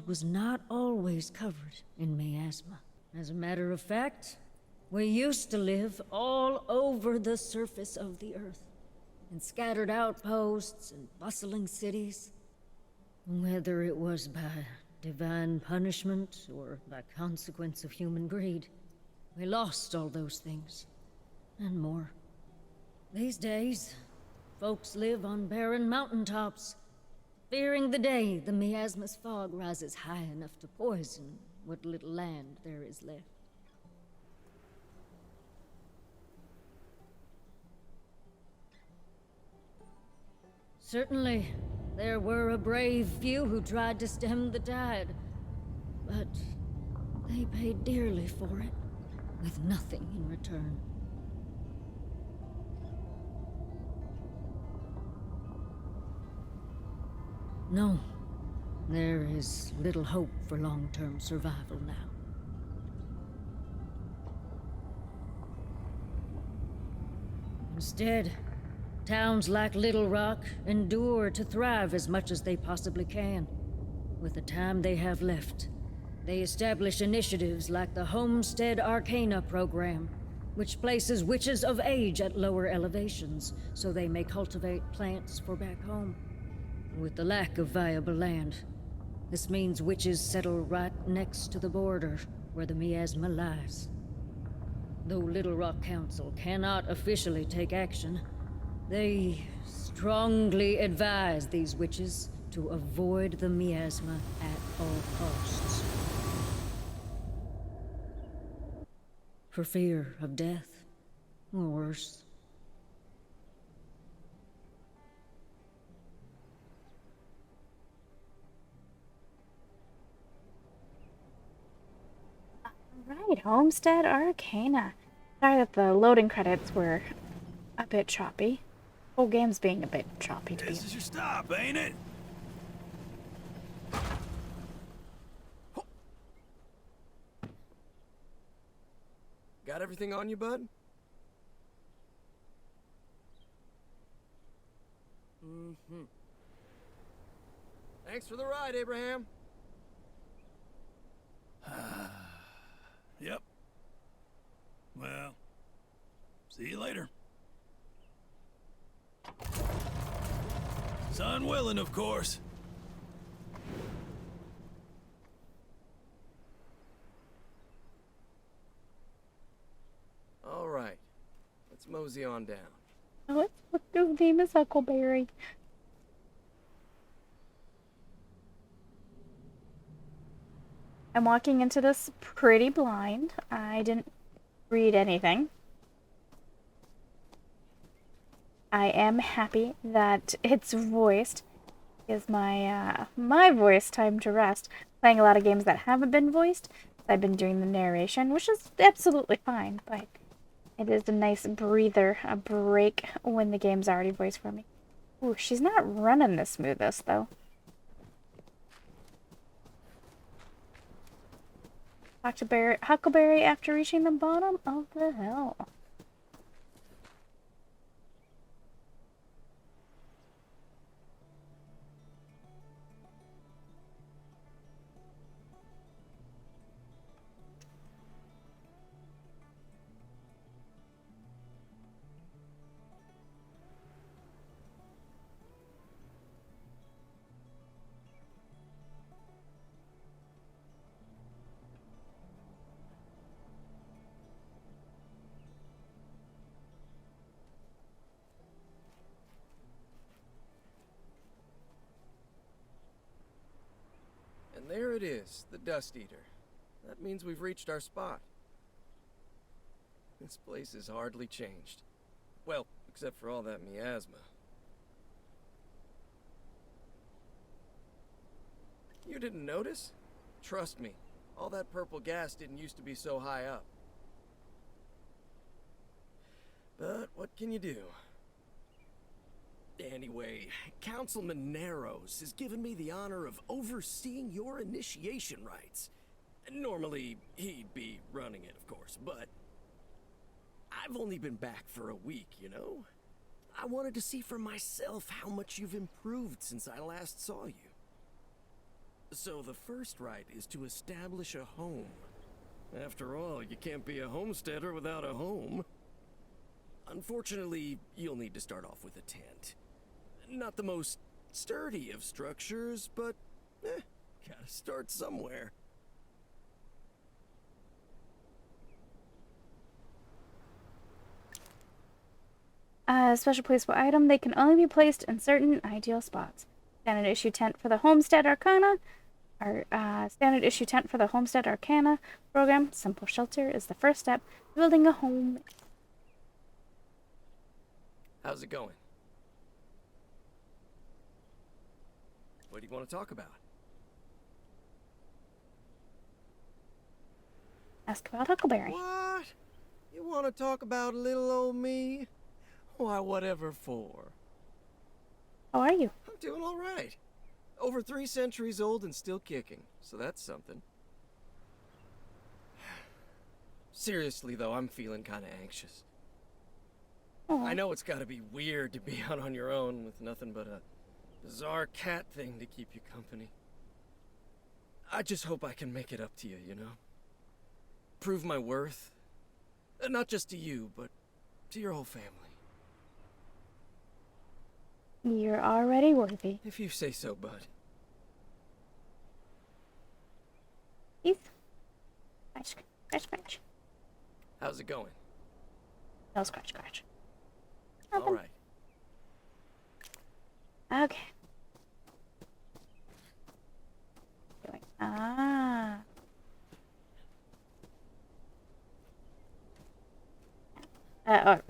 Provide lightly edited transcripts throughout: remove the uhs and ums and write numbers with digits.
was not always covered in miasma. As a matter of fact, we used to live all over the surface of the earth, in scattered outposts and bustling cities. Whether it was by divine punishment or by consequence of human greed, we lost all those things, and more. These days, folks live on barren mountaintops, fearing the day the miasma's fog rises high enough to poison what little land there is left. Certainly, there were a brave few who tried to stem the tide, but they paid dearly for it, with nothing in return. No, there is little hope for long-term survival now. Instead, towns like Little Rock endure to thrive as much as they possibly can. With the time they have left, they establish initiatives like the Homestead Arcana program, which places witches of age at lower elevations so they may cultivate plants for back home. With the lack of viable land, this means witches settle right next to the border where the miasma lies. Though Little Rock Council cannot officially take action, they strongly advise these witches to avoid the miasma at all costs. For fear of death, or worse. Right, Homestead Arcana. Sorry that the loading credits were a bit choppy. Whole game's being a bit choppy to be honest. This is your stop, ain't it? Got everything on you, bud? Mm-hmm. Thanks for the ride, Abraham. Yep. Well, see you later. Son willing, of course. All right. Let's mosey on down. Oh, let's look whose name is Huckleberry. I'm walking into this pretty blind. I didn't read anything. I am happy that it's voiced. Is my my voice time to rest. Playing a lot of games that haven't been voiced. I've been doing the narration, which is absolutely fine, but it is a nice breather, a break when the game's already voiced for me. Ooh, she's not running the smoothest though. Talk to Huckleberry after reaching the bottom of the hill. And there it is, the Dust Eater. That means we've reached our spot. This place has hardly changed. Well, except for all that miasma. You didn't notice? Trust me, all that purple gas didn't used to be so high up. But what can you do? Anyway, Councilman Narrows has given me the honor of overseeing your initiation rites. Normally, he'd be running it, of course, but I've only been back for a week, you know? I wanted to see for myself how much you've improved since I last saw you. So the first rite is to establish a home. After all, you can't be a homesteader without a home. Unfortunately, you'll need to start off with a tent. Not the most sturdy of structures, but gotta start somewhere. Special placeable item. They can only be placed in certain ideal spots. Standard issue tent for the Homestead Arcana. Standard issue tent for the Homestead Arcana program. Simple shelter is the first step to building a home. How's it going? What do you want to talk about? Ask about Huckleberry. What? You want to talk about little old me? Why, whatever for. How are you? I'm doing all right. Over 3 centuries old and still kicking, so that's something. Seriously, though, I'm feeling kind of anxious. Oh. I know it's got to be weird to be out on your own with nothing but a bizarre cat thing to keep you company. I just hope I can make it up to you, you know? Prove my worth. Not just to you, but to your whole family. You're already worthy. If you say so, bud. Keith? Scratch, scratch, scratch. How's it going? No scratch, scratch. All right. Okay. Ah.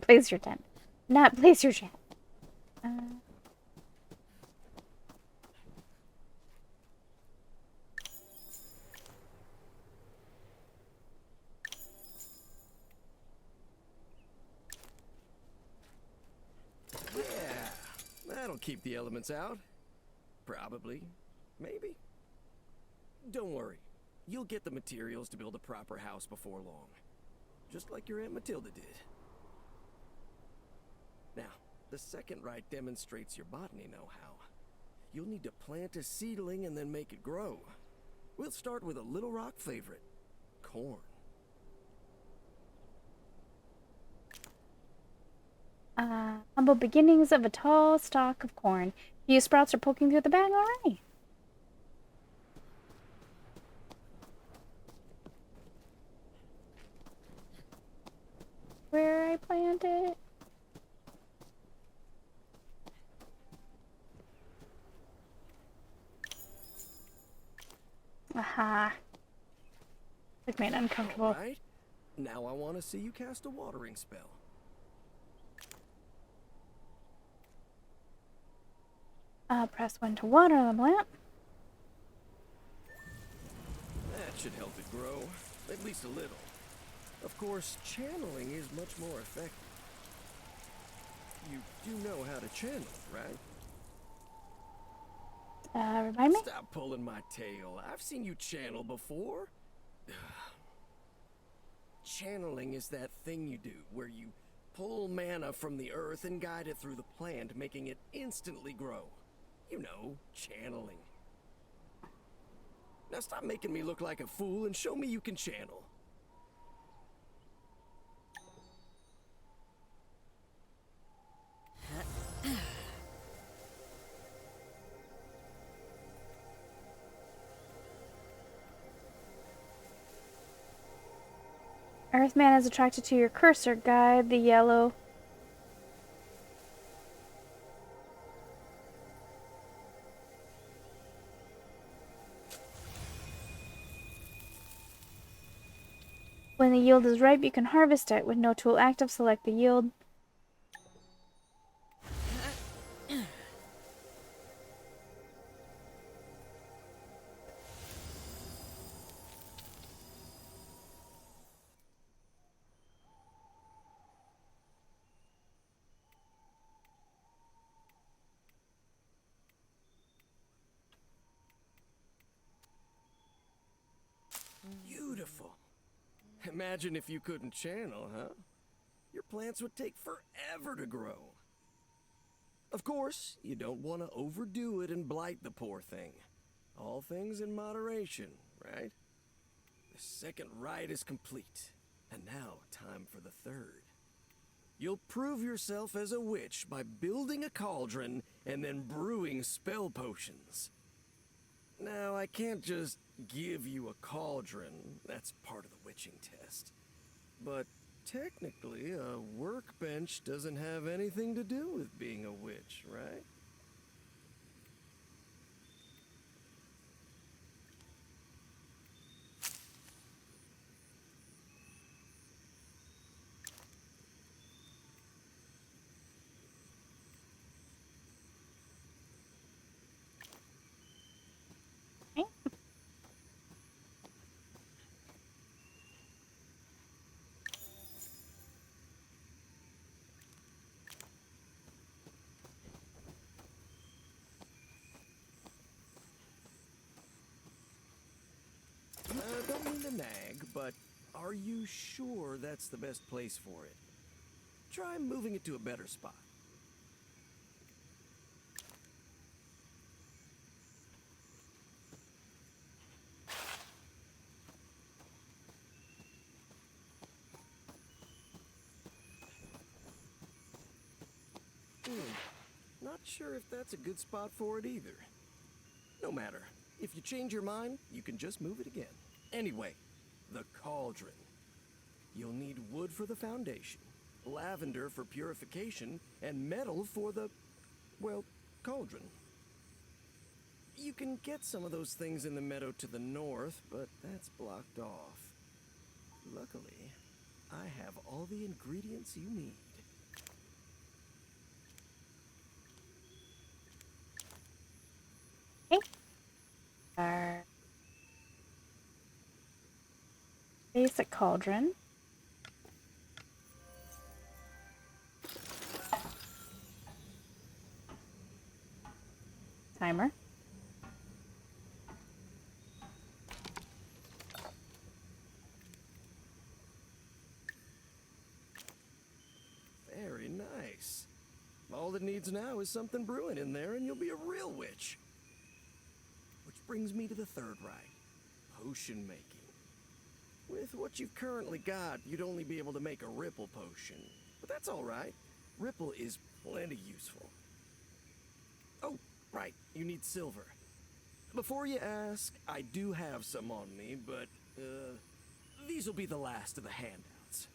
Place your tent. Not place your tent. Yeah, that'll keep the elements out. Probably. Maybe. Don't worry. You'll get the materials to build a proper house before long. Just like your Aunt Matilda did. Now, the second rite demonstrates your botany know-how. You'll need to plant a seedling and then make it grow. We'll start with a Little Rock favorite, corn. Humble beginnings of a tall stalk of corn. Few sprouts are poking through the bag already. Where I plant it? Aha. It made uncomfortable. All right. Now I want to see you cast a watering spell. Press 1 to water the plant. That should help it grow, at least a little. Of course, channeling is much more effective. You do know how to channel, right? Remind me? Stop pulling my tail. I've seen you channel before. Channeling is that thing you do where you pull mana from the earth and guide it through the plant, making it instantly grow. You know, channeling. Now stop making me look like a fool and show me you can channel. Earthman is attracted to your cursor. Guide the yellow. When the yield is ripe, you can harvest it. With no tool active, select the yield. Beautiful. Imagine if you couldn't channel, huh? Your plants would take forever to grow. Of course, you don't want to overdo it and blight the poor thing. All things in moderation, right? The second rite is complete, and now time for the third. You'll prove yourself as a witch by building a cauldron and then brewing spell potions. Now, I can't just give you a cauldron, that's part of the witching test. But technically, a workbench doesn't have anything to do with being a witch, right? Don't mean to nag, but are you sure that's the best place for it? Try moving it to a better spot. Not sure if that's a good spot for it either. No matter. If you change your mind, you can just move it again. Anyway, the cauldron. You'll need wood for the foundation, lavender for purification, and metal for the, well, cauldron. You can get some of those things in the meadow to the north, but that's blocked off. Luckily, I have all the ingredients you need. Our basic cauldron. Timer. Very nice. All it needs now is something brewing in there and you'll be a real witch. Which brings me to the third rite, potion making. With what you've currently got, you'd only be able to make a ripple potion. But that's all right. Ripple is plenty useful. Oh, right, you need silver. Before you ask, I do have some on me, but, these will be the last of the handouts.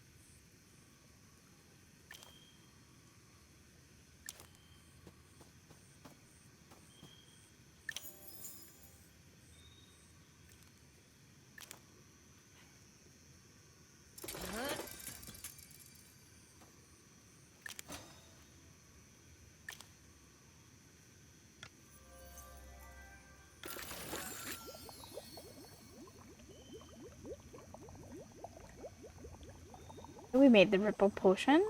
We made the ripple potion.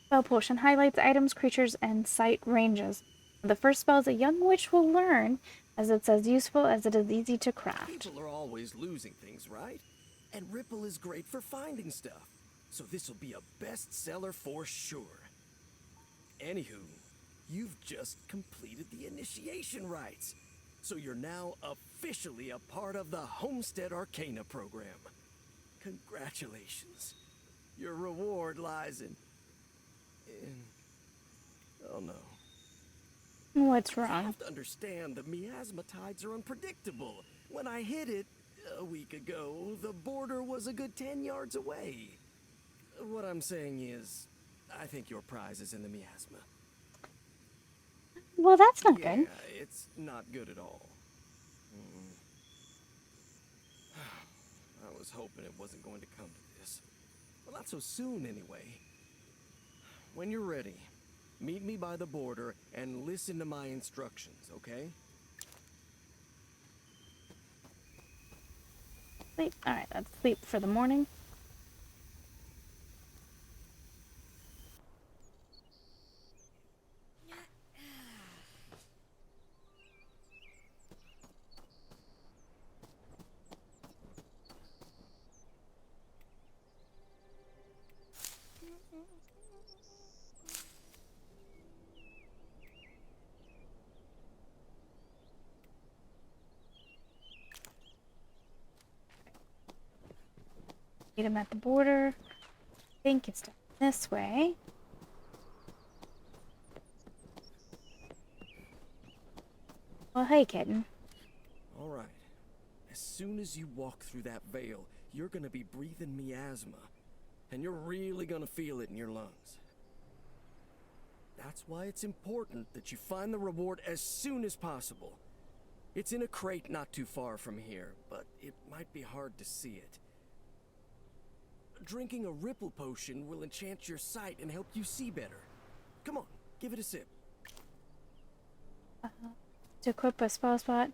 Spell potion highlights items, creatures, and sight ranges. The first spell a young witch will learn, as it's as useful as it is easy to craft. People are always losing things, right? And Ripple is great for finding stuff. So this will be a bestseller for sure. Anywho, you've just completed the initiation rites. So you're now officially a part of the Homestead Arcana program. Congratulations. Your reward lies in... Oh no. What's You wrong? have to understand the Miasma tides are unpredictable. When I hit it a week ago, the border was a good 10 yards away. What I'm saying is, I think your prize is in the Miasma. Well, that's not Yeah, good. it's not good at all. I was hoping it wasn't going to come to this. Well, not so soon anyway. When you're ready, meet me by the border and listen to my instructions, okay? Sleep. Alright, let's sleep for the morning. meet him at the border. I think it's down this way. Well, hey, kitten. All right. As soon as you walk through that veil, you're gonna be breathing miasma, and you're really gonna feel it in your lungs. That's why it's important that you find the reward as soon as possible. It's in a crate not too far from here, but it might be hard to see it. Drinking a ripple potion will enchant your sight and help you see better. Come on, give it a sip. To equip a spell spot.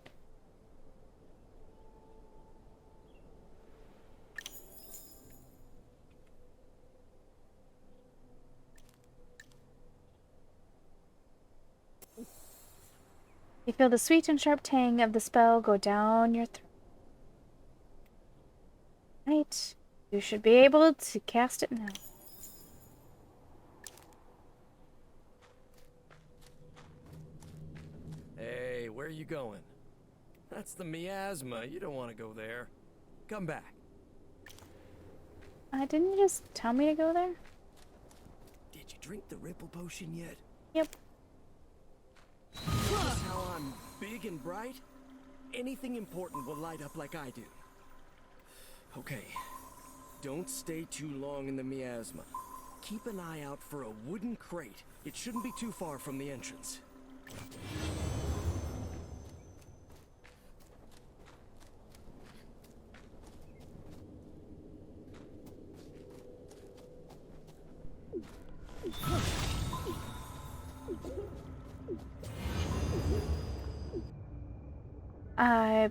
You feel the sweet and sharp tang of the spell go down your throat. Right. You should be able to cast it now. Hey, where are you going? That's the miasma. You don't want to go there. Come back. Didn't you just tell me to go there? Did you drink the ripple potion yet? Yep. Notice how I'm big and bright? Anything important will light up like I do. Okay. Don't stay too long in the miasma. Keep an eye out for a wooden crate. It shouldn't be too far from the entrance.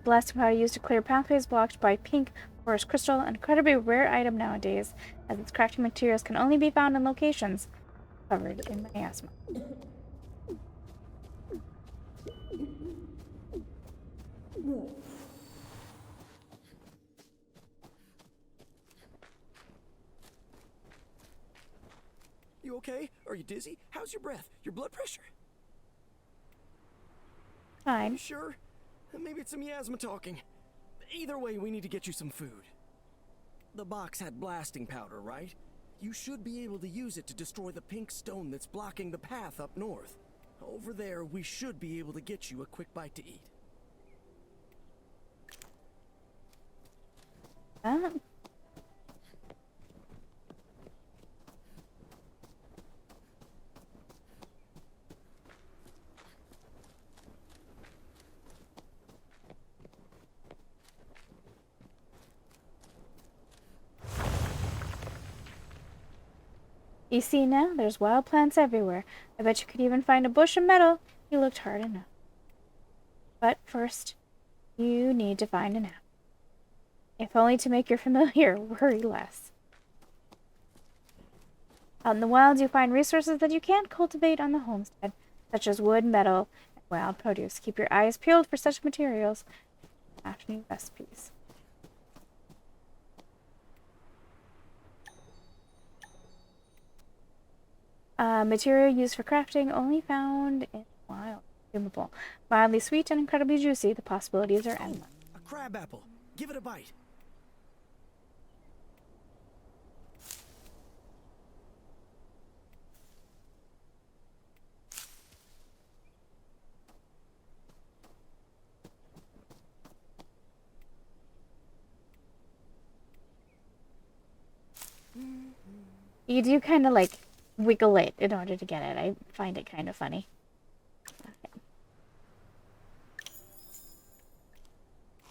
Blasting powder used to clear pathways blocked by pink forest crystal, an incredibly rare item nowadays, as its crafting materials can only be found in locations covered in miasma. You okay? Are you dizzy? How's your breath? Your blood pressure? You Fine. sure? Maybe it's some miasma talking. Either way, we need to get you some food. The box had blasting powder, right? You should be able to use it to destroy the pink stone that's blocking the path up north. Over there, we should be able to get you a quick bite to eat. You see now, there's wild plants everywhere. I bet you could even find a bush of metal. You looked hard enough. But first, you need to find a nap. If only to make your familiar worry less. Out in the wilds, you find resources that you can't cultivate on the homestead, such as wood, metal, and wild produce. Keep your eyes peeled for such materials. Afternoon recipes. Material used for crafting only found in the wild. Consumable. Mildly sweet and incredibly juicy, the possibilities are endless. A crab apple. Give it a bite. You do kind of like wiggle it in order to get it. I find it kind of funny. Okay.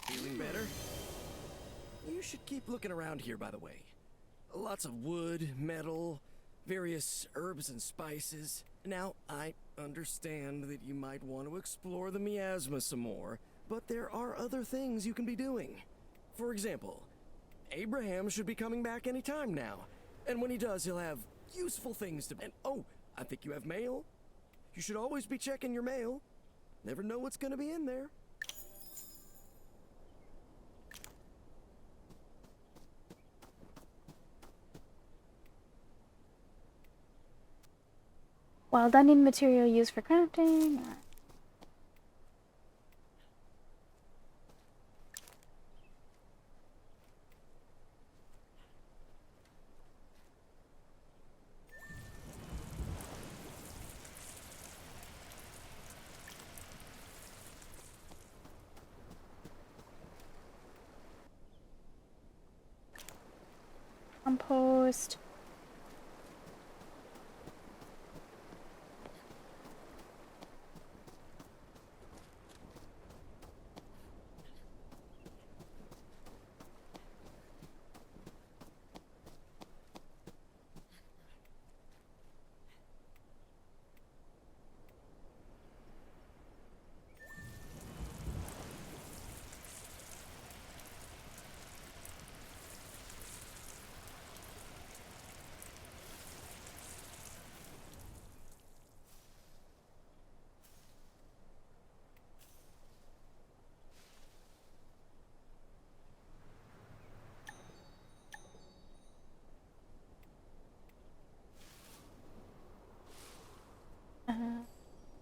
Feeling better? You should keep looking around here, by the way. Lots of wood, metal, various herbs and spices. Now, I understand that you might want to explore the miasma some more, but there are other things you can be doing. For example, Abraham should be coming back any time now. And when he does, he'll have useful things to... And oh, I think you have mail. You should always be checking your mail. Never know what's going to be in there. Wild onion material used for crafting. ghost.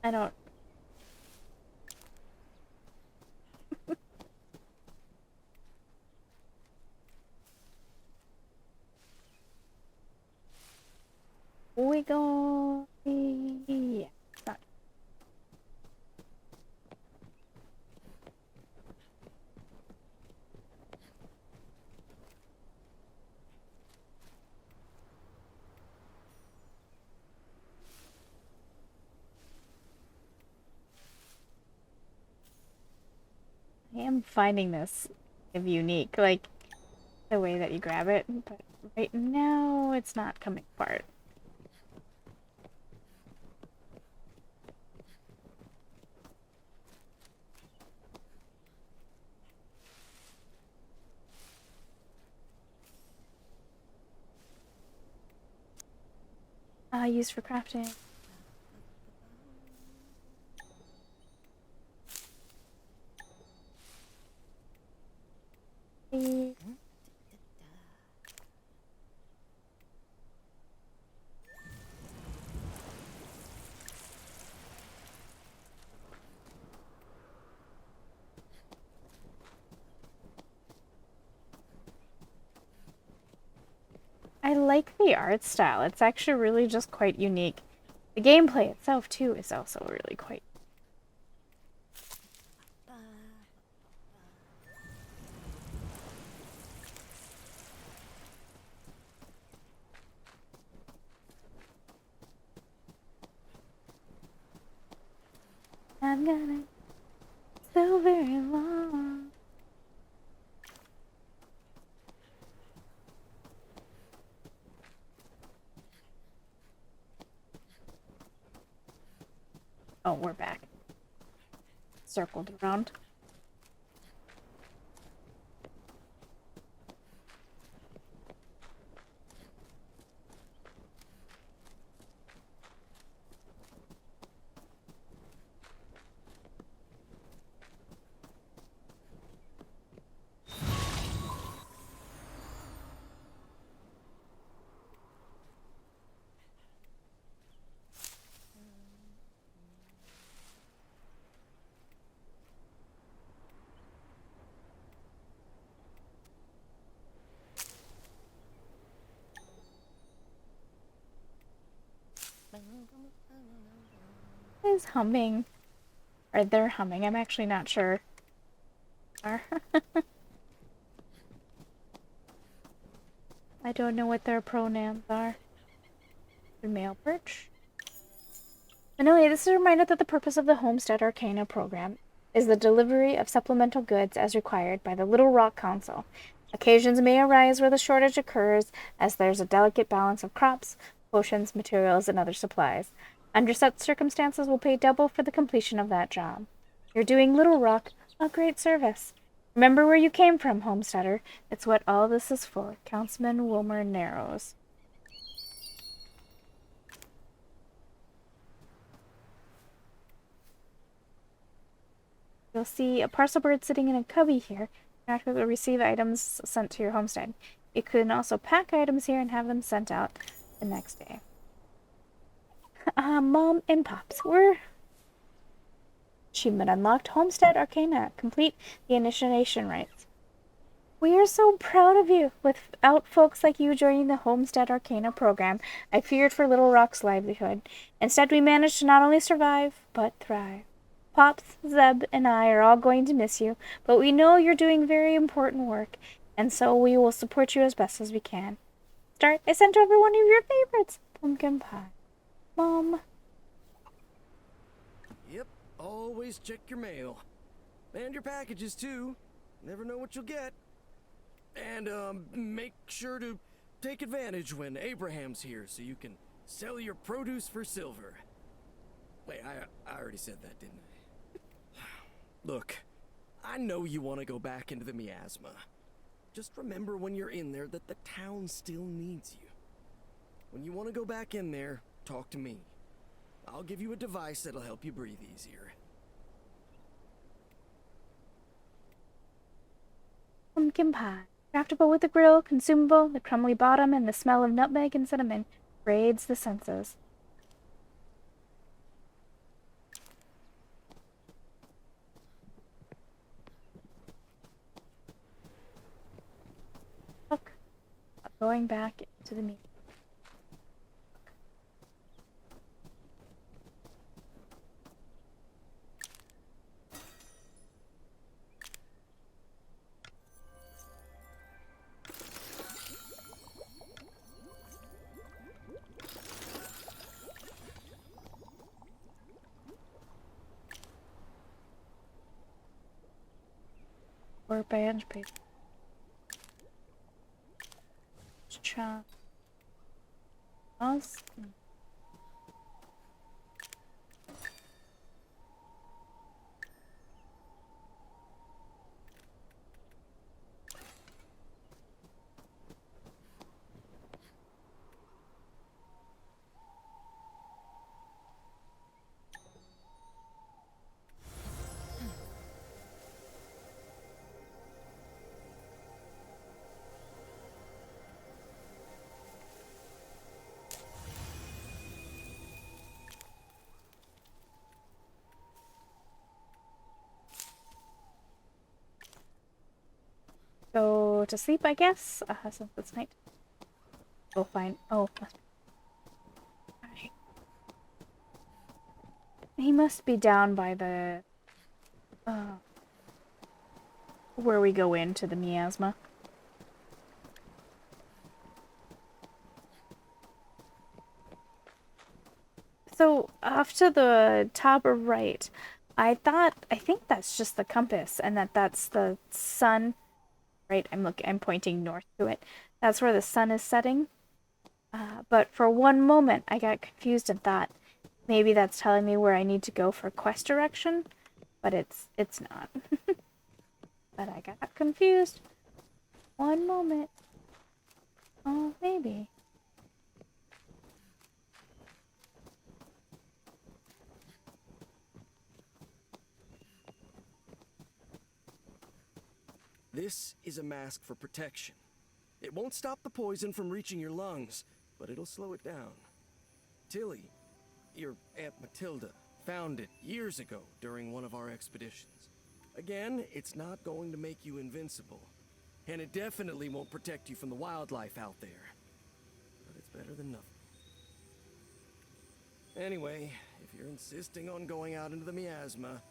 I don't. We go. Yeah. Not. I am finding this unique, like the way that you grab it, but right now it's not coming apart. Used for crafting. I like the art style. It's actually really just quite unique. The gameplay itself, too, is also really quite. I'm gonna so very long. Oh, we're back. Circled around. Is humming. Or they're humming. I'm actually not sure. I don't know what their pronouns are. The male perch. Anyway, this is a reminder that the purpose of the Homestead Arcana program is the delivery of supplemental goods as required by the Little Rock Council. Occasions may arise where the shortage occurs, as there's a delicate balance of crops, potions, materials, and other supplies. Under such circumstances, we'll pay double for the completion of that job. You're doing Little Rock a great service. Remember where you came from, Homesteader. It's what all this is for. Councilman Wilmer Narrows. You'll see a parcel bird sitting in a cubby here. Interact with or receive items sent to your homestead. You can also pack items here and have them sent out the next day. Mom and Pops, we're... Achievement unlocked. Homestead Arcana. Complete the initiation rites. We are so proud of you. Without folks like you joining the Homestead Arcana program, I feared for Little Rock's livelihood. Instead, we managed to not only survive, but thrive. Pops, Zeb, and I are all going to miss you, but we know you're doing very important work, and so we will support you as best as we can. start, I sent over one of your favorites, pumpkin pie. Mom. Yep, always check your mail. And your packages, too. Never know what you'll get. And, make sure to take advantage when Abraham's here so you can sell your produce for silver. Wait, I already said that, didn't I? Look, I know you want to go back into the Miasma. Just remember when you're in there that the town still needs you. When you want to go back in there, talk to me. I'll give you a device that'll help you breathe easier. Pumpkin pie. Craftable with a grill, consumable, the crumbly bottom, and the smell of nutmeg and cinnamon raids the senses. Look, going back to the meat. Or band paper. Chop. Us. Go to sleep, I guess. Since it's night. We'll find. Oh, alright. He must be down by the. Where we go into the Miasma. So off to the top right, I think that's just the compass, and that's the sun. Right, I'm pointing north to it. That's where the sun is setting. But for one moment, I got confused and thought maybe that's telling me where I need to go for quest direction, but it's not. But I got confused. One moment. Oh, maybe. This is a mask for protection. It won't stop the poison from reaching your lungs, but it'll slow it down. Tilly, your Aunt Matilda, found it years ago during one of our expeditions. Again, it's not going to make you invincible, and it definitely won't protect you from the wildlife out there. But it's better than nothing. Anyway, if you're insisting on going out into the Miasma,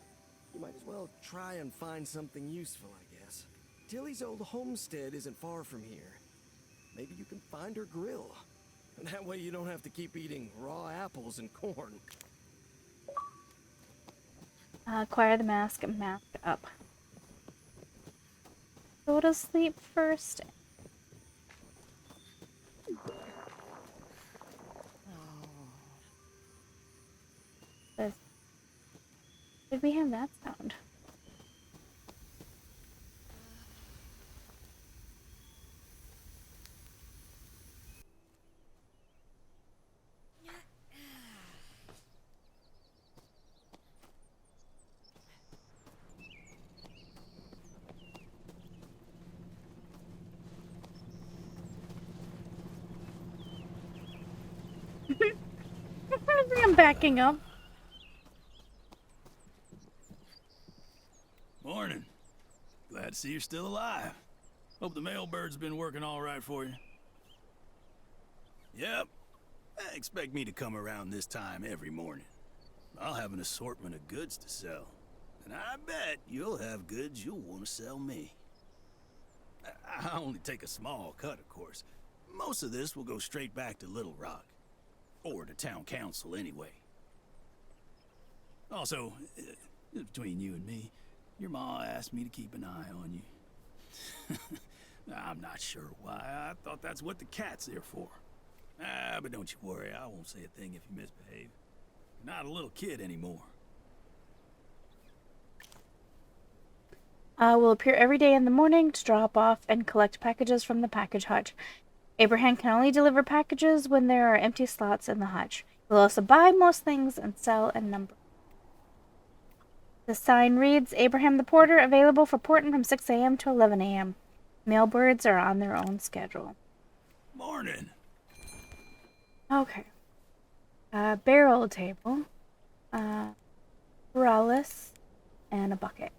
you might as well try and find something useful, I guess. Tilly's old homestead isn't far from here. Maybe you can find her grill. And that way you don't have to keep eating raw apples and corn. Acquire the mask up. Go to sleep first. Did we have that sound? I'm backing up. Morning. Glad to see you're still alive. Hope the mailbird's been working all right for you. Yep. Expect me to come around this time every morning. I'll have an assortment of goods to sell. And I bet you'll have goods you'll want to sell me. I only take a small cut, of course. most of this will go straight back to Little Rock. Or to town council, anyway. Also, between you and me, your ma asked me to keep an eye on you. I'm not sure why. I thought that's what the cat's there for. But don't you worry, I won't say a thing if you misbehave. You're not a little kid anymore. Will appear every day in the morning to drop off and collect packages from the package hutch. Abraham can only deliver packages when there are empty slots in the hutch. He will also buy most things and sell and number. The sign reads, Abraham the Porter, available for porting from 6 a.m. to 11 a.m. Mailbirds are on their own schedule. Morning. Okay. Barrel table. Trellis. And a bucket.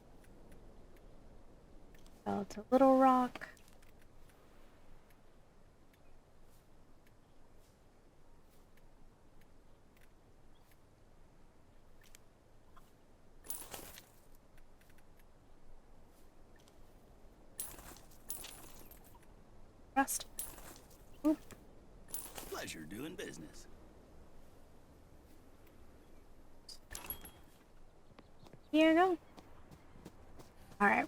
Fell to Little Rock. Rust. Oop. Pleasure doing business. Here you go. Alright.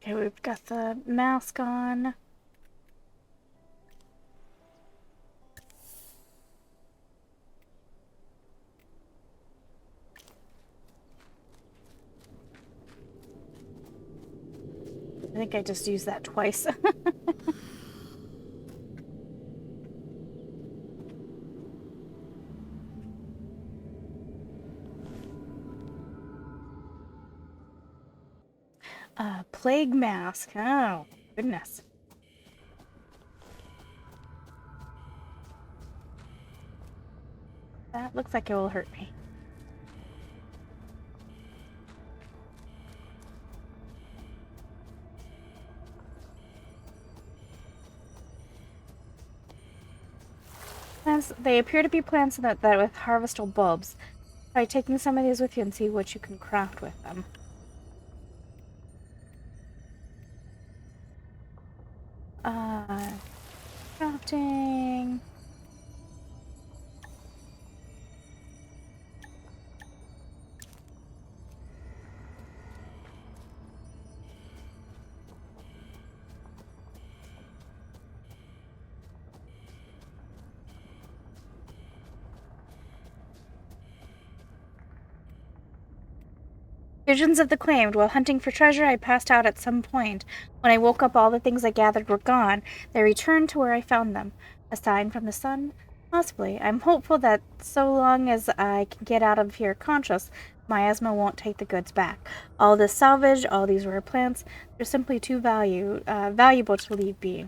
Okay, we've got the mask on. I think I just used that twice. Plague mask. Oh, goodness. That looks like it will hurt me. Plants, they appear to be plants that with harvestable bulbs. Try taking some of these with you and see what you can craft with them. Crafting. Visions of the claimed. While hunting for treasure, I passed out at some point. When I woke up, all the things I gathered were gone. They returned to where I found them. A sign from the sun? Possibly. I'm hopeful that so long as I can get out of here conscious, Miasma won't take the goods back. All this salvage, all these rare plants, they're simply too valuable to leave be.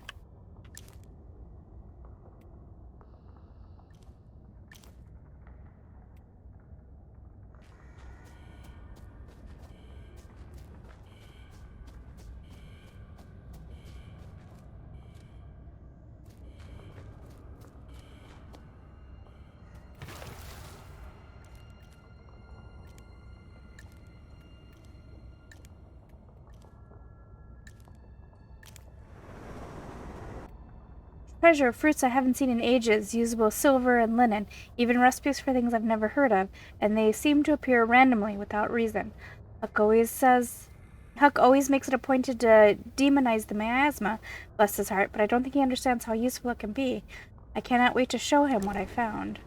Treasure, fruits I haven't seen in ages, usable silver and linen, even recipes for things I've never heard of, and they seem to appear randomly without reason. Huck always makes it a point to demonize the miasma, bless his heart, but I don't think he understands how useful it can be. I cannot wait to show him what I found.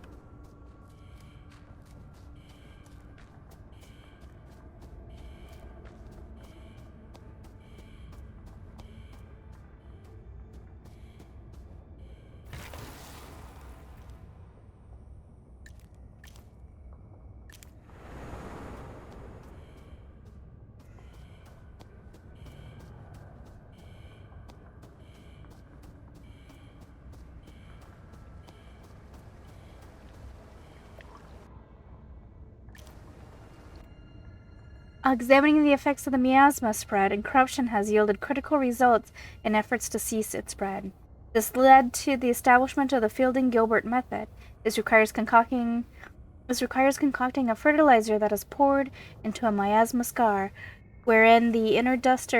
Examining the effects of the miasma spread and corruption has yielded critical results in efforts to cease its spread. This led to the establishment of the Fielding-Gilbert method. This requires concocting a fertilizer that is poured into a miasma scar, wherein the inner dust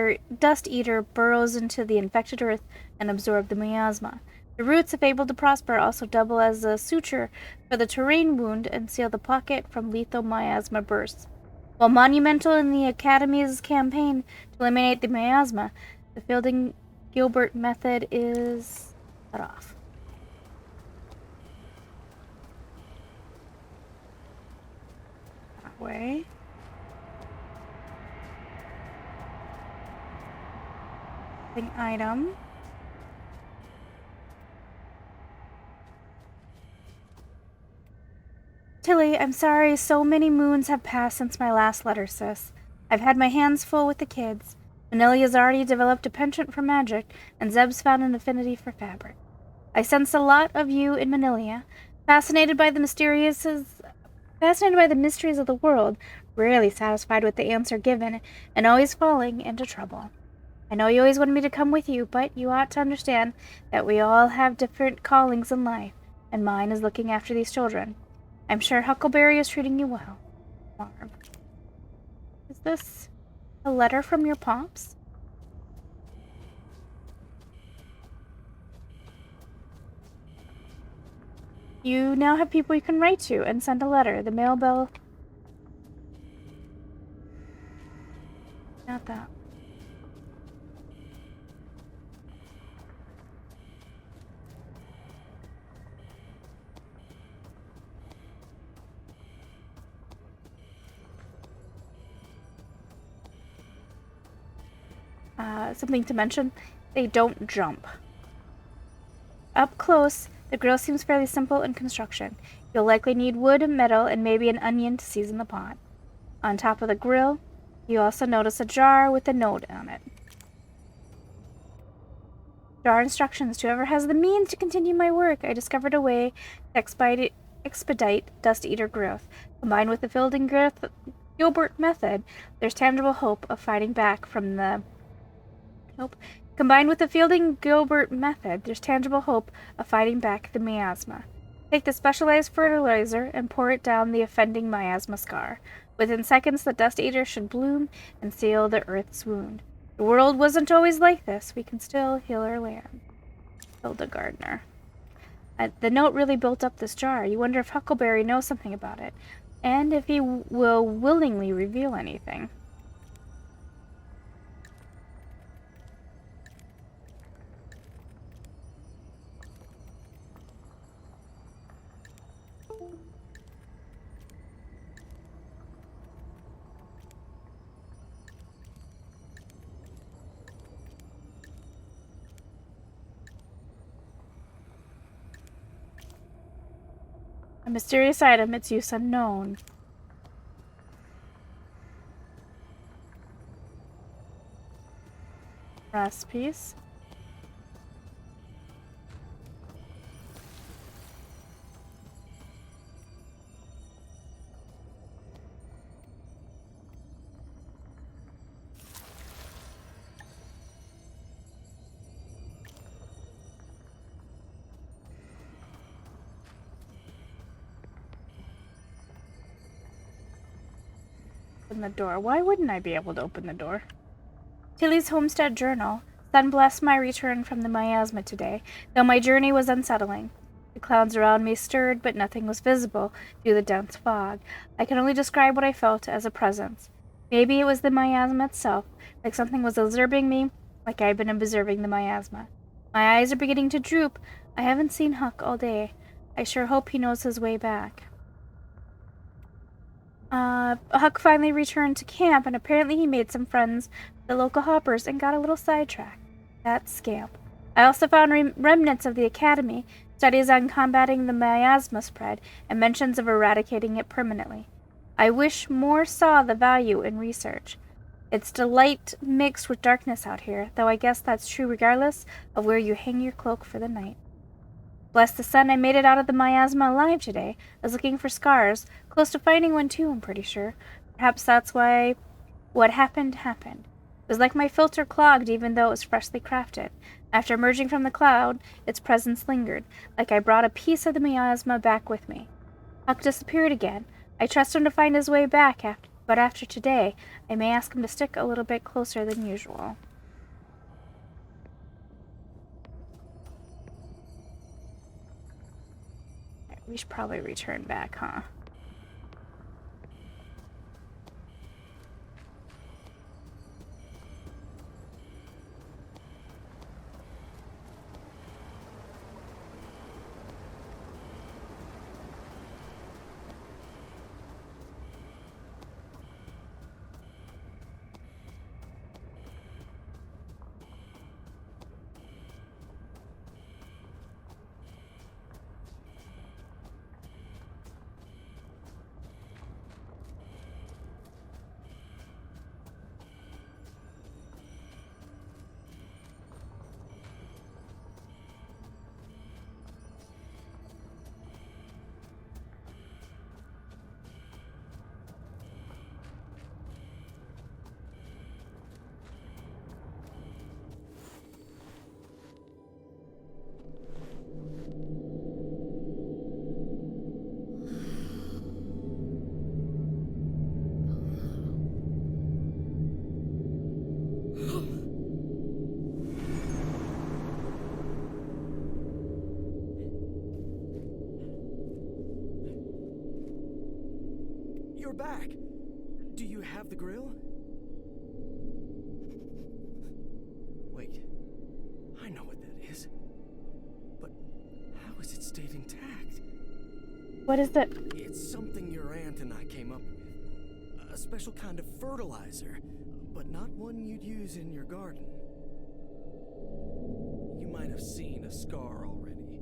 eater burrows into the infected earth and absorbs the miasma. The roots, if able to prosper, also double as a suture for the terrain wound and seal the pocket from lethal miasma bursts. While monumental in the Academy's campaign to eliminate the miasma, the Fielding-Gilbert method is cut off. That way. Item. Tilly, I'm sorry so many moons have passed since my last letter, sis. I've had my hands full with the kids. Manilia's already developed a penchant for magic, and Zeb's found an affinity for fabric. I sensed a lot of you in Manilia, fascinated by the mysteries of the world, rarely satisfied with the answer given, and always falling into trouble. I know you always wanted me to come with you, but you ought to understand that we all have different callings in life, and mine is looking after these children. I'm sure Huckleberry is treating you well. Marv. Is this a letter from your pops? You now have people you can write to and send a letter. The mail bell. Not that. Something to mention, they don't jump. Up close, the grill seems fairly simple in construction. You'll likely need wood, metal, and maybe an onion to season the pot. On top of the grill, you also notice a jar with a note on it. Jar instructions. To whoever has the means to continue my work, I discovered a way to expedite dust eater growth. Combined with the Fielding-Gilbert method, there's tangible hope of fighting back from the Combined with the Fielding-Gilbert method, there's tangible hope of fighting back the miasma. Take the specialized fertilizer and pour it down the offending miasma scar. Within seconds, the dust eater should bloom and seal the earth's wound. The world wasn't always like this. We can still heal our land. Hilda Gardner. The note really built up this jar. You wonder if Huckleberry knows something about it, and if he will willingly reveal anything. A mysterious item, its use unknown. Recipes. Open the door. Why wouldn't I be able to open the door? Tilly's Homestead Journal. Sun blessed my return from the miasma today, though my journey was unsettling. The clouds around me stirred, but nothing was visible through the dense fog. I can only describe what I felt as a presence. Maybe it was the miasma itself, like something was observing me, like I had been observing the miasma. My eyes are beginning to droop. I haven't seen Huck all day. I sure hope he knows his way back. Huck finally returned to camp, and apparently he made some friends with the local hoppers and got a little sidetracked. That scamp. I also found remnants of the Academy, studies on combating the miasma spread, and mentions of eradicating it permanently. I wish more saw the value in research. It's delight mixed with darkness out here, though I guess that's true regardless of where you hang your cloak for the night. Bless the sun, I made it out of the miasma alive today. I was looking for scars. Close to finding one too, I'm pretty sure. Perhaps that's why what happened happened. was like my filter clogged even though it was freshly crafted. After emerging from the cloud, its presence lingered, like I brought a piece of the miasma back with me. Huck disappeared again. I trust him to find his way back, but after today, I may ask him to stick a little bit closer than usual. We should probably return back, huh? You're back. Do you have the grill? Wait, I know what that is. But how has it stayed intact? What is that? It's something your aunt and I came up with. A special kind of fertilizer, but not one you'd use in your garden. You might have seen a scar already.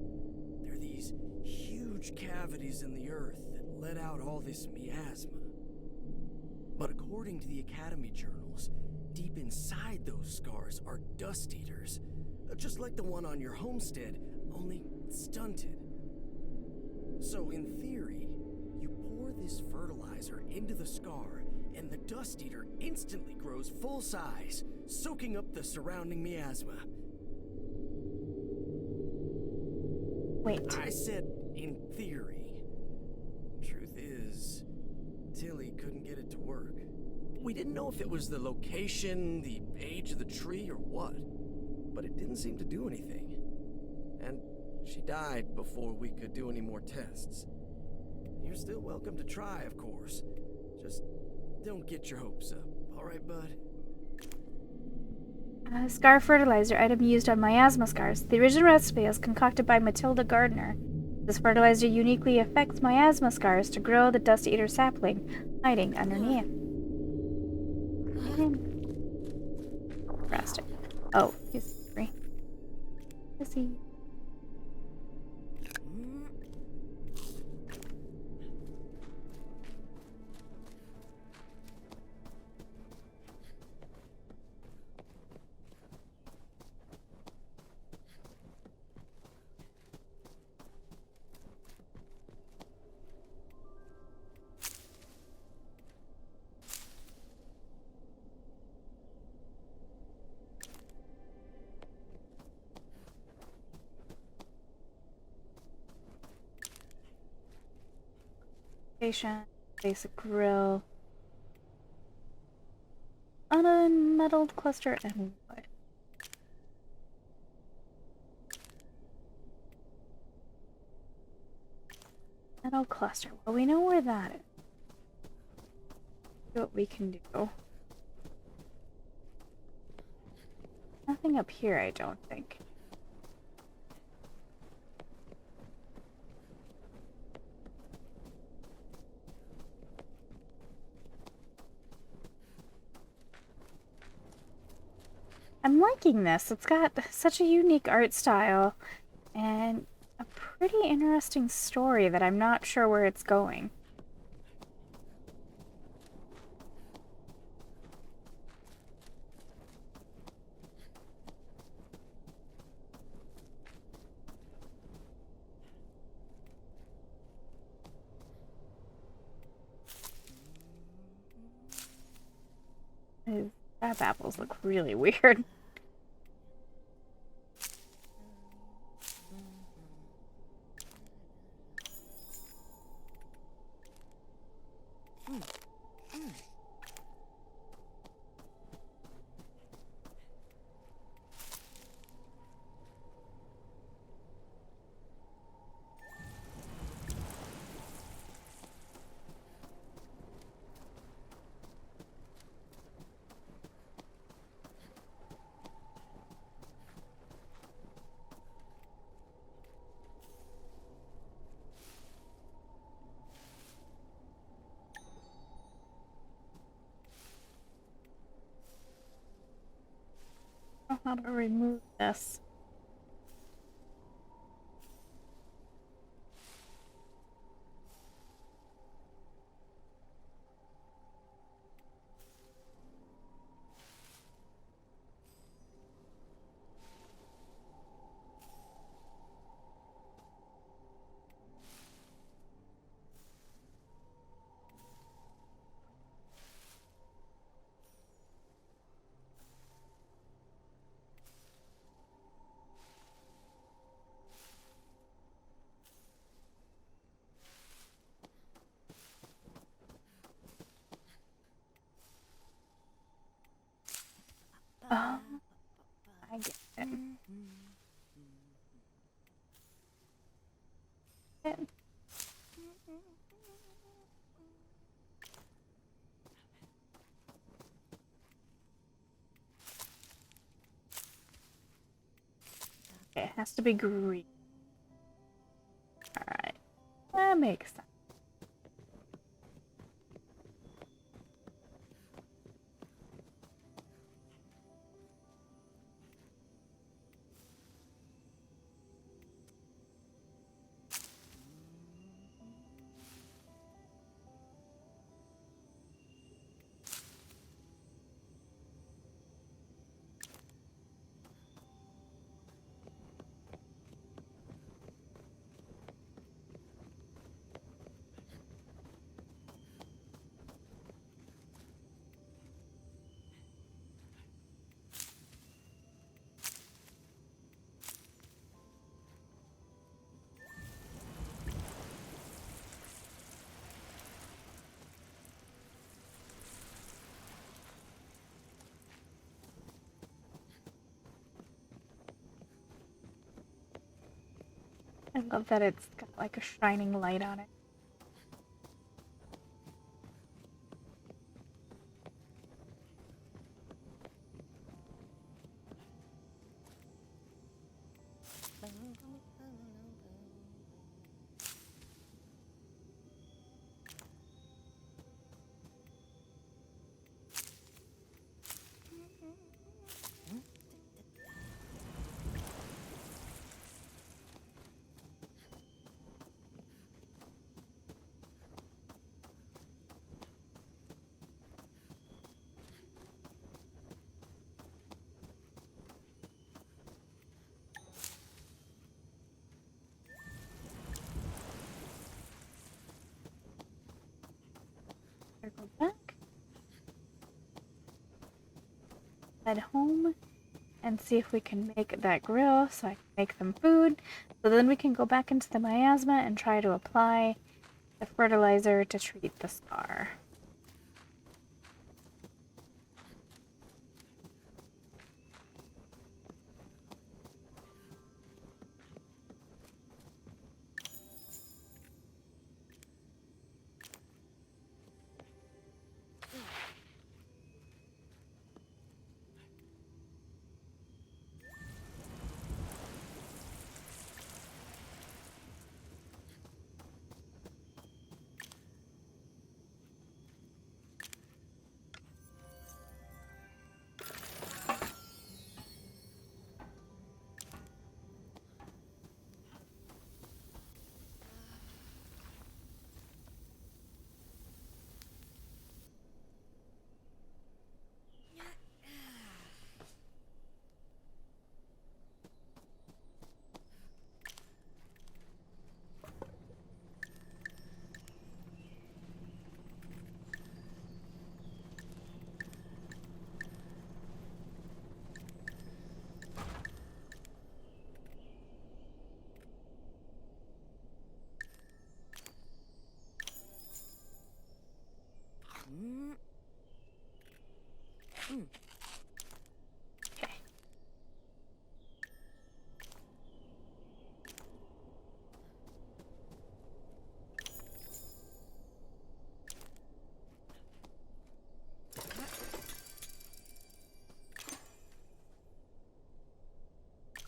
There are these huge cavities in the earth that let out all this miasma. But according to the Academy journals, deep inside those scars are dust eaters, just like the one on your homestead, only stunted. So in theory, you pour this fertilizer into the scar, and the dust eater instantly grows full size, soaking up the surrounding miasma. Wait. I said in theory. Truth is, Tilly couldn't get it to work. We didn't know if it was the location, the age of the tree, or what, but it didn't seem to do anything. And she died before we could do any more tests. You're still welcome to try, of course. Just don't get your hopes up, alright, bud? Scar fertilizer item used on miasma scars. The original recipe is concocted by Matilda Gardner. This fertilizer uniquely affects miasma scars to grow the dust eater sapling hiding underneath. Rest it. Oh, he's free. Is he? Basic grill. Unmetalled cluster and wood. Metal cluster. Well, we know where that is. See what we can do. Nothing up here, I don't think. I'm liking this. It's got such a unique art style and a pretty interesting story that I'm not sure where it's going. Crab apples look really weird. I don't know how to remove this. Oh, I get it. Okay, it has to be green. Alright, that makes sense. I love that it's got like a shining light on it. Go back, head home, and see if we can make that grill so I can make them food. So then we can go back into the miasma and try to apply the fertilizer to treat the scar.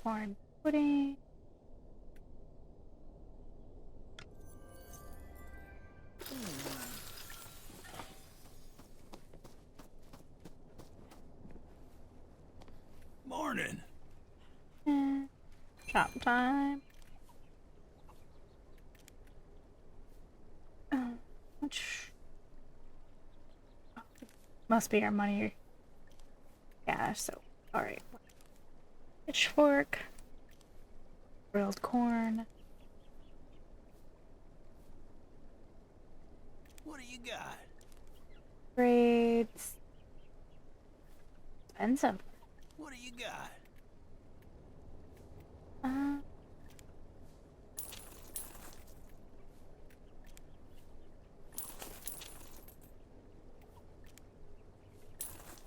corn pudding. Morning. Shop time. Which must be our money. Yeah, so alright. Pitchfork. Grilled corn. What do you got? Grades. Expensive. What do you got?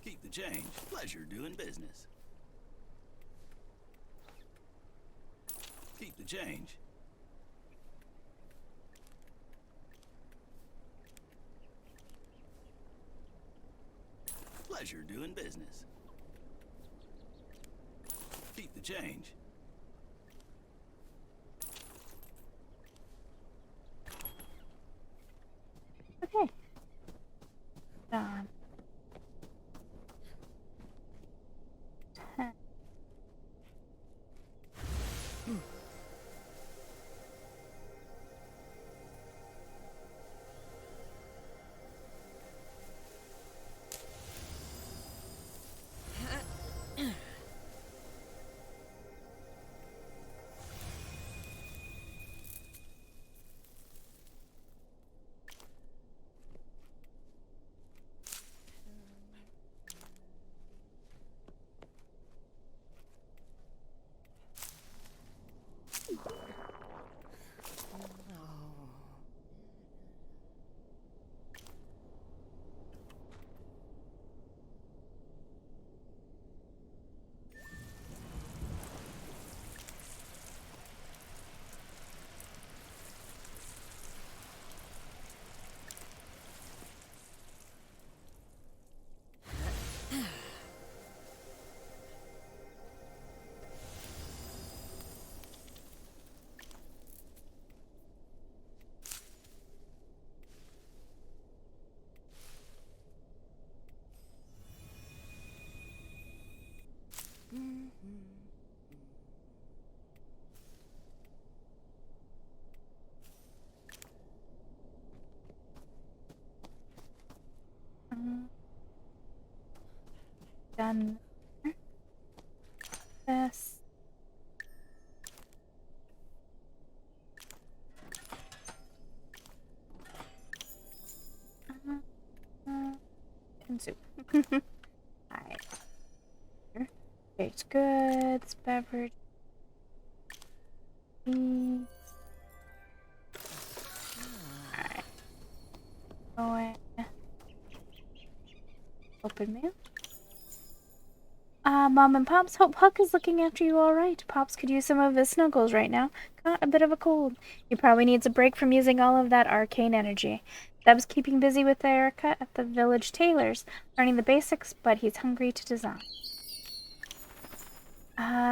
Keep the change. Pleasure doing business. Keep the change. Pleasure doing business. Keep the change. Okay. Done. 10. Done. This. And soup. Alright. Baked goods, beverage. Alright. Going. Open mail. Mom and Pops, hope Huck is looking after you all right. Pops could use some of his snuggles right now. Got a bit of a cold. He probably needs a break from using all of that arcane energy. Deb's keeping busy with the haircut at the village tailor's, learning the basics, but he's hungry to design.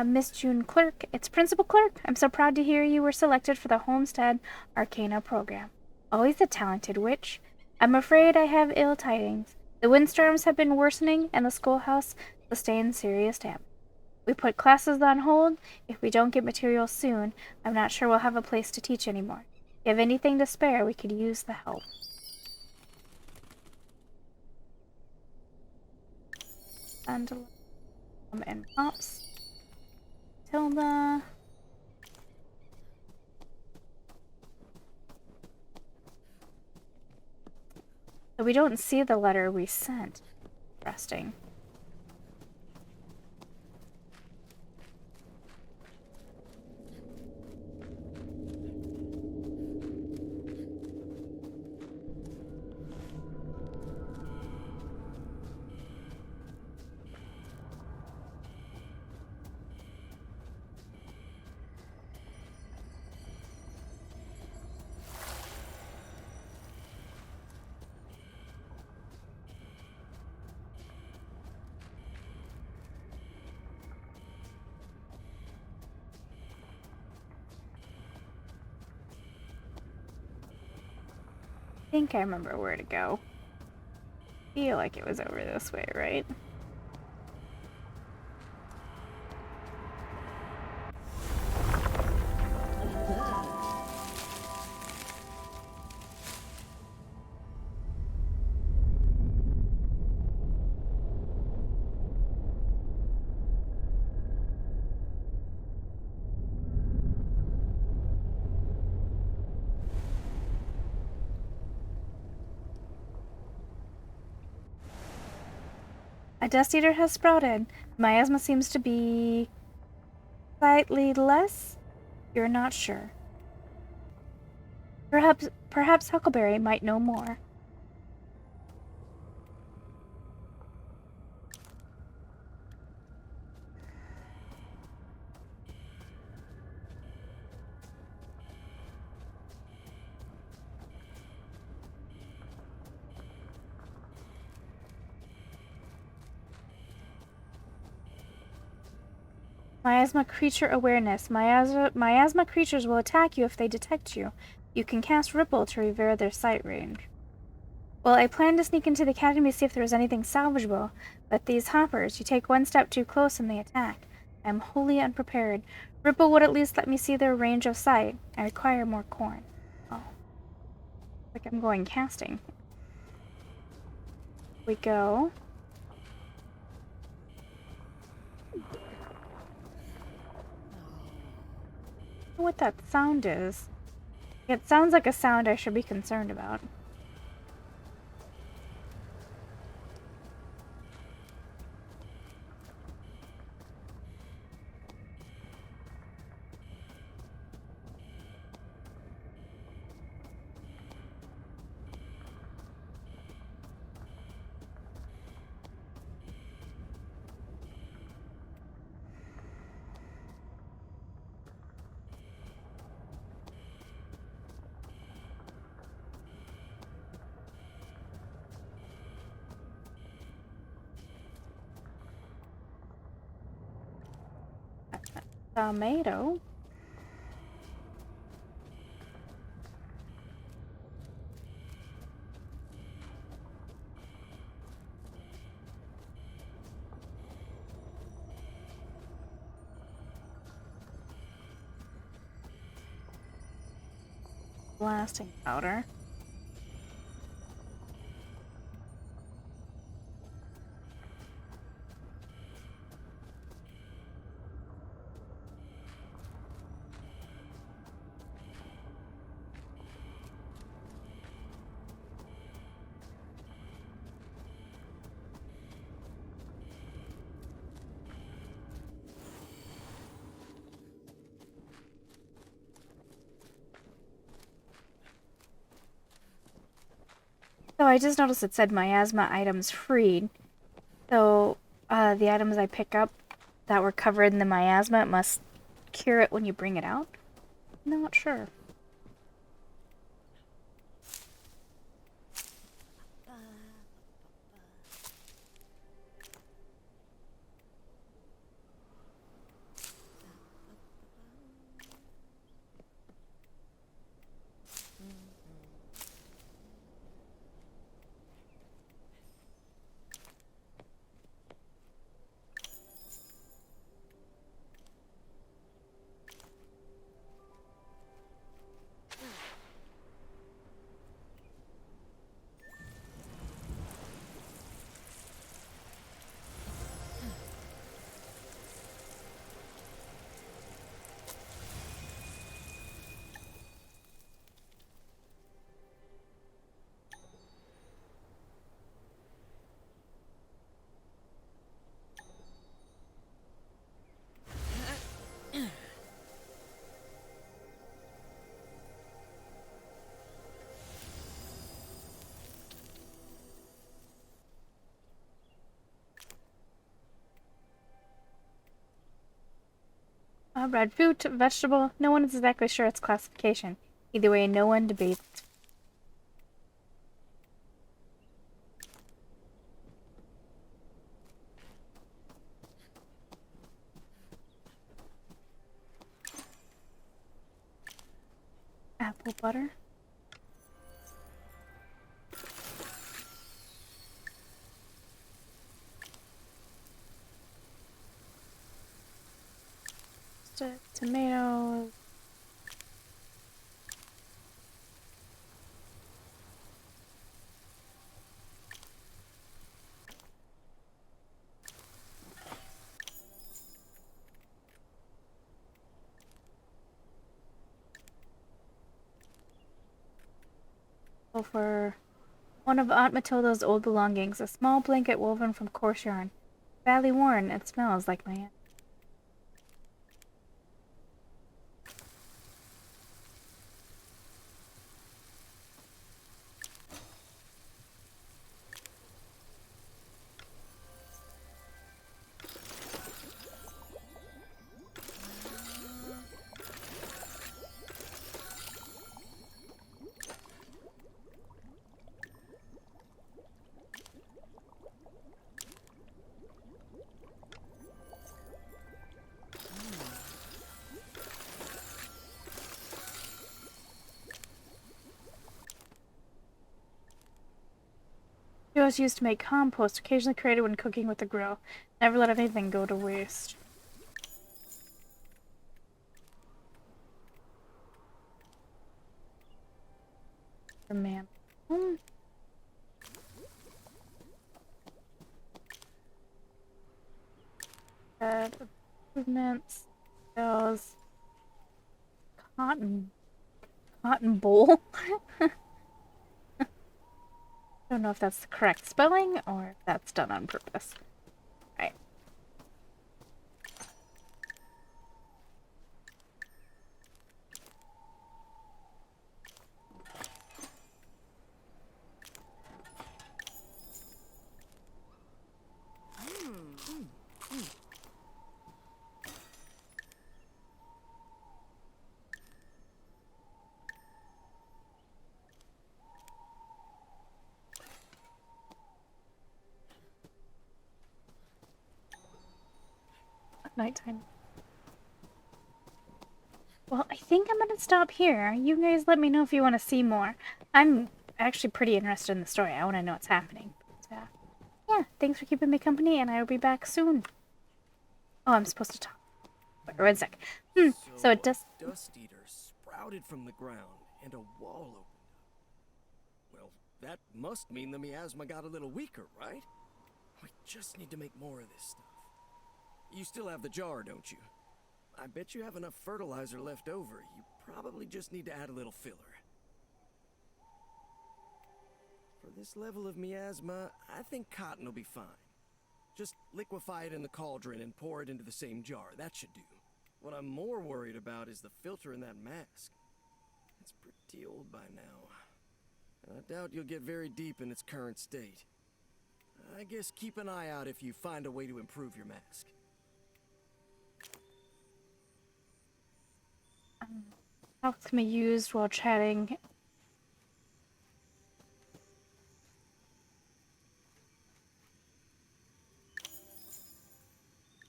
Miss June Clerk, it's Principal Clerk. I'm so proud to hear you were selected for the Homestead Arcana program. Always a talented witch. I'm afraid I have ill tidings. The windstorms have been worsening, and the schoolhouse sustained serious damage. We put classes on hold. If we don't get materials soon, I'm not sure we'll have a place to teach anymore. If you have anything to spare, we could use the help. And Pops. Tilda. So we don't see the letter we sent. Interesting. think I remember where to go. Feel like it was over this way, right? A Dust Eater has sprouted. Miasma seems to be slightly less. You're not sure. Perhaps Huckleberry might know more. Miasma creature awareness. Miasma creatures will attack you if they detect you. You can cast Ripple to reveal their sight range. Well, I planned to sneak into the academy to see if there was anything salvageable, but these hoppers, you take one step too close and they attack. I am wholly unprepared. Ripple would at least let me see their range of sight. I require more corn. Oh. Like I'm going casting. We go. What that sound is. It sounds like a sound I should be concerned about. Tomato. Blasting powder. So I just noticed it said miasma items freed. So the items I pick up that were covered in the miasma, it must cure it when you bring it out? Not sure. Red fruit, vegetable, no one is exactly sure its classification. Either way, no one debates. Apple butter. tomatoes. Go for one of Aunt Matilda's old belongings, a small blanket woven from coarse yarn. Badly worn, it smells like my aunt. It was used to make compost, occasionally created when cooking with the grill. Never let anything go to waste. The man. Improvements. Those. Cotton bowl. I don't know if that's the correct spelling or if that's done on purpose. Right. Nighttime. Well, I think I'm gonna stop here. You guys let me know if you want to see more. I'm actually pretty interested in the story. I want to know what's happening. But, yeah, thanks for keeping me company, and I will be back soon. Oh, I'm supposed to talk. Wait, one sec. So it does... Dust eater sprouted from the ground, and a wall opened up. Well, that must mean the miasma got a little weaker, right? We just need to make more of this stuff. You still have the jar, don't you? I bet you have enough fertilizer left over. You probably just need to add a little filler. For this level of miasma, I think cotton will be fine. Just liquefy it in the cauldron and pour it into the same jar. That should do. What I'm more worried about is the filter in that mask. It's pretty old by now. I doubt you'll get very deep in its current state. I guess keep an eye out if you find a way to improve your mask. How can be used while chatting?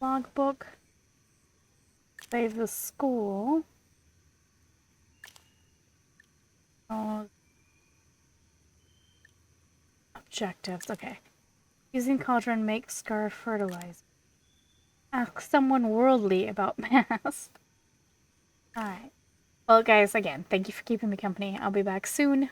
Logbook. Save the school. Oh. Objectives. Okay. Using cauldron makes scar fertilizer. Ask someone worldly about mass. Alright. Well, guys, again, thank you for keeping me company. I'll be back soon